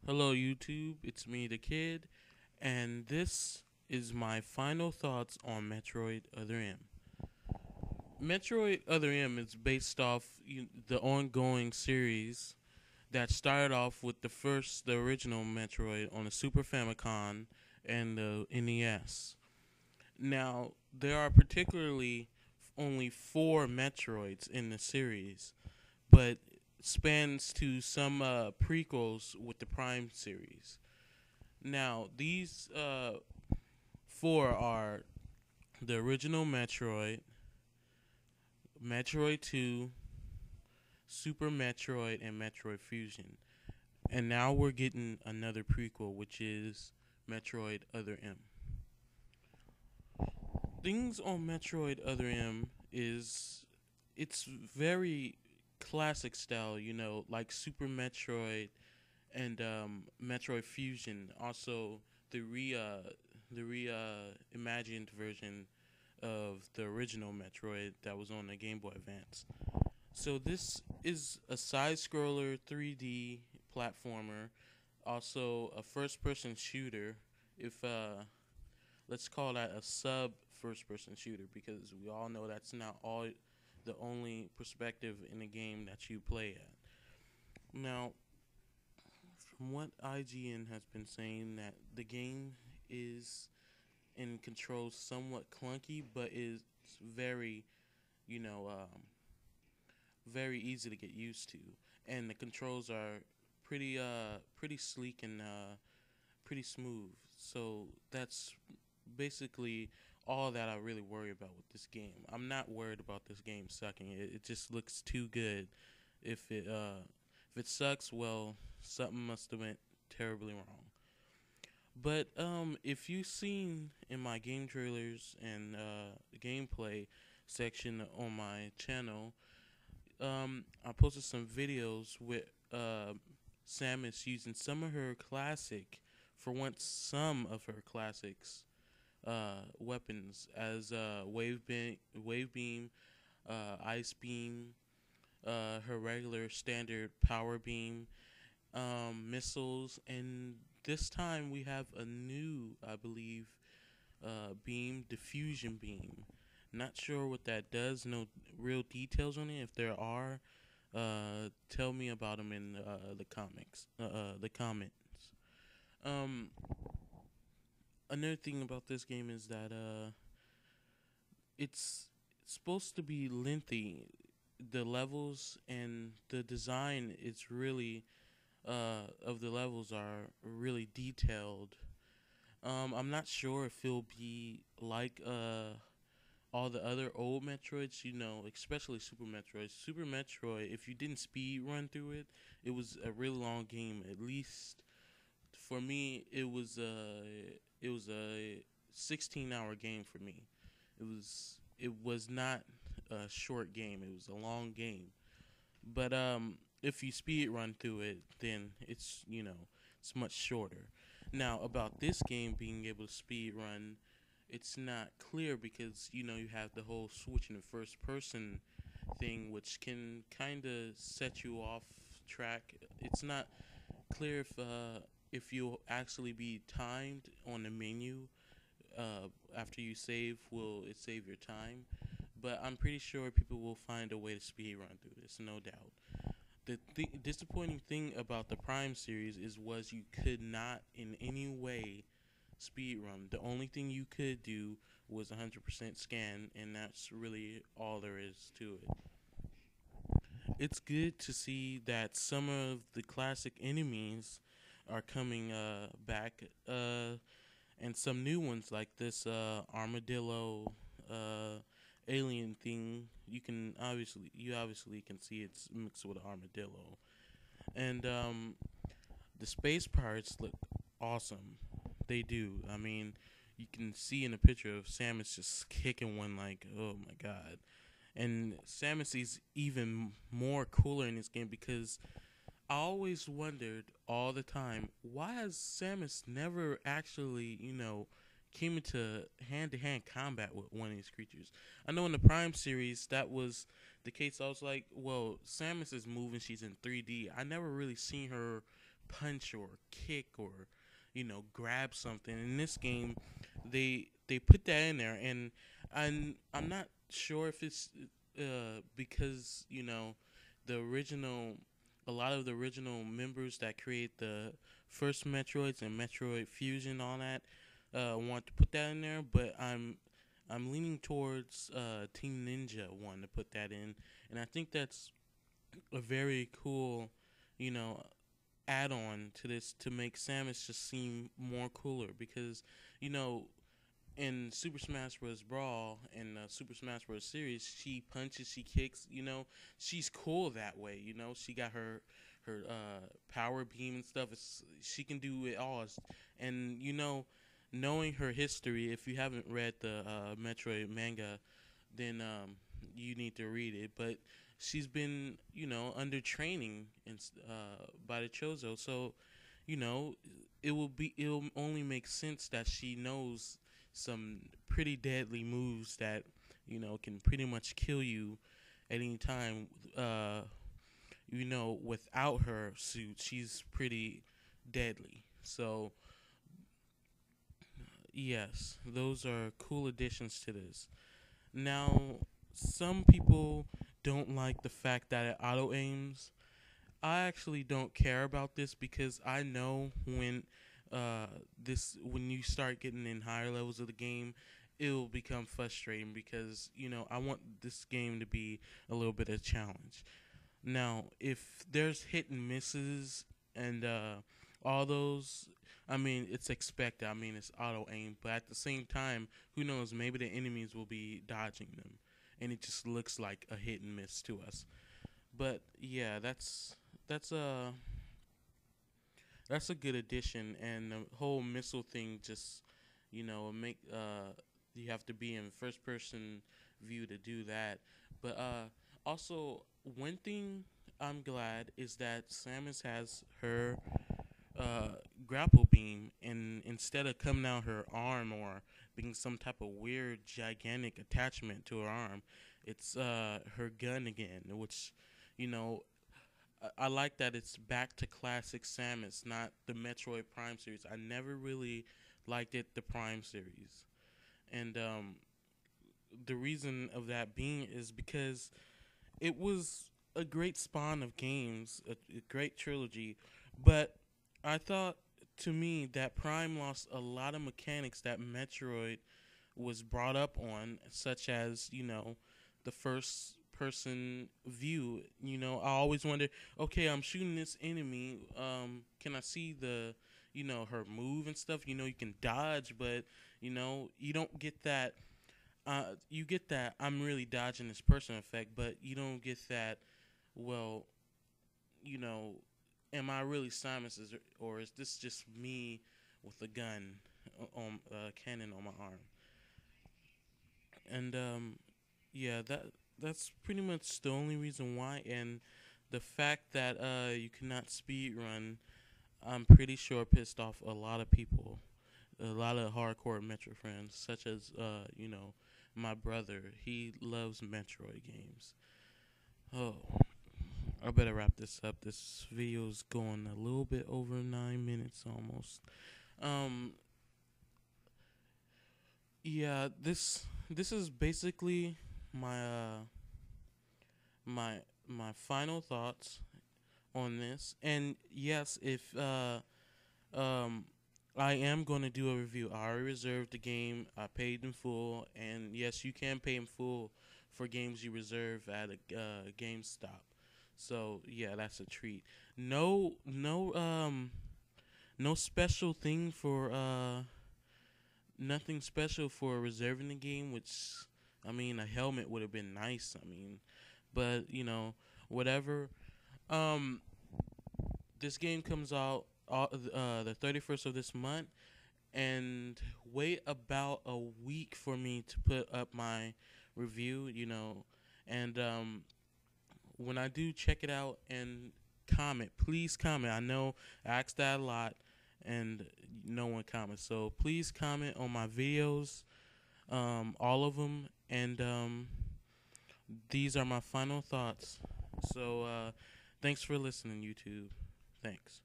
Hello, YouTube. It's me, the kid, and this is my final thoughts on Metroid Other M. Metroid Other M is based off the ongoing series that started off with the original Metroid on the Super Famicom and the NES. Now, there are particularly only four Metroids in the series, but spans to some prequels with the Prime series. Now, these four are the original Metroid, Metroid 2, Super Metroid, and Metroid Fusion. And now we're getting another prequel, which is Metroid Other M. Things on Metroid Other M is it's very classic style, like Super Metroid and Metroid Fusion. Also, the imagined version of the original Metroid that was on the Game Boy Advance. So this is a side scroller 3D platformer, also a first person shooter. If Let's call that a sub first person shooter because we all know that's not all the only perspective in the game that you play at. Now, from what IGN has been saying, that the game is and controls somewhat clunky, but is very, you know, very easy to get used to, and the controls are pretty sleek and pretty smooth. So that's basically all that I really worry about with this game. I'm not worried about this game sucking. It just looks too good. If it sucks, well, something must have went terribly wrong. But if you've seen in my game trailers and gameplay section on my channel, I posted some videos with Samus using some of her classic, for once, some of her classics weapons as wave beam, ice beam, her regular standard power beam, missiles, and this time we have a new, I believe, beam, diffusion beam. Not sure what that does. No real details on it. If there are, tell me about them in the comments. Um, Another thing about this game is that it's supposed to be lengthy. The levels and the design is really of the levels are really detailed. I'm not sure if it'll be like all the other old Metroids, especially Super Metroid. Super Metroid, if you didn't speed run through it, it was a really long game. At least for me, it was a 16-hour game for me. It was not a short game. It was a long game. But if you speed run through it, then it's much shorter. Now about this game being able to speed run, it's not clear because you have the whole switching to first person thing, which can kind of set you off track. It's not clear if you'll actually be timed on the menu after you save. Will it save your time? But I'm pretty sure people will find a way to speed run through this, no doubt. The disappointing thing about the Prime series was you could not in any way speed run. The only thing you could do was 100% scan, and that's really all there is to it. It's good to see that some of the classic enemies are coming back, and some new ones like this armadillo alien thing. You obviously can see it's mixed with armadillo, and the space pirates look awesome. They do. I mean, you can see in the picture of Samus just kicking one like, oh my god. And Samus is even more cooler in this game because I always wondered all the time, why has Samus never actually, came into hand to hand combat with one of these creatures? I know in the Prime series that was the case. I was like, well, Samus is moving, she's in 3D. I never really seen her punch or kick or grab something. In this game, they put that in there, and I'm not sure if it's because the original a lot of the original members that create the first Metroids and Metroid Fusion, all that, want to put that in there, but I'm leaning towards Team Ninja wanting to put that in, and I think that's a very cool, you know, add-on to this to make Samus just seem more cooler because, you know, in Super Smash Bros. Brawl and Super Smash Bros. Series, she punches, she kicks. She's cool that way. She got her power beam and stuff. She can do it all. And knowing her history, if you haven't read the Metroid manga, then you need to read it. But she's been under training by the Chozo, so it'll only make sense that she knows some pretty deadly moves that can pretty much kill you at any time. Without her suit, she's pretty deadly. So yes, those are cool additions to this. Now, some people don't like the fact that it auto aims. I actually don't care about this because I know when you start getting in higher levels of the game, it'll become frustrating because I want this game to be a little bit of a challenge. Now, if there's hit and misses and all those, I mean, it's expected. I mean, it's auto aim, but at the same time, who knows? Maybe the enemies will be dodging them, and it just looks like a hit and miss to us. But yeah, that's a good addition, and the whole missile thing just make you have to be in first person view to do that. But also one thing I'm glad is that Samus has her grapple beam, and instead of coming out her arm or being some type of weird gigantic attachment to her arm, it's her gun again, which I like that it's back to classic Samus, not the Metroid Prime series. I never really liked the Prime series, and the reason of that being is because it was a great spawn of games, a great trilogy, but I thought, to me, that Prime lost a lot of mechanics that Metroid was brought up on, such as, the first person view. I always wonder, okay, I'm shooting this enemy, can I see her move and stuff? You can dodge, but, you don't get that, you get that I'm really dodging this person effect, but you don't get that, well, am I really Samus, or is this just me with a gun on cannon on my arm? And yeah, that's pretty much the only reason why. And the fact that you cannot speed run, I'm pretty sure pissed off a lot of people, a lot of hardcore Metro friends, such as my brother. He loves Metroid games. Oh, I better wrap this up. This video's going a little bit over 9 minutes almost. Um, yeah, this is basically my my final thoughts on this. And yes, if I am going to do a review. I already reserved the game. I paid in full, and yes, you can pay in full for games you reserve at a GameStop. So yeah, that's a treat. No special thing for nothing special for reserving the game. Which, I mean, a helmet would have been nice. I mean, but whatever. Um, this game comes out the 31st of this month, and wait about a week for me to put up my review. And when I do, check it out and comment. Please comment. I know I ask that a lot, and no one comments. So please comment on my videos, all of them, and these are my final thoughts. So thanks for listening, YouTube. Thanks.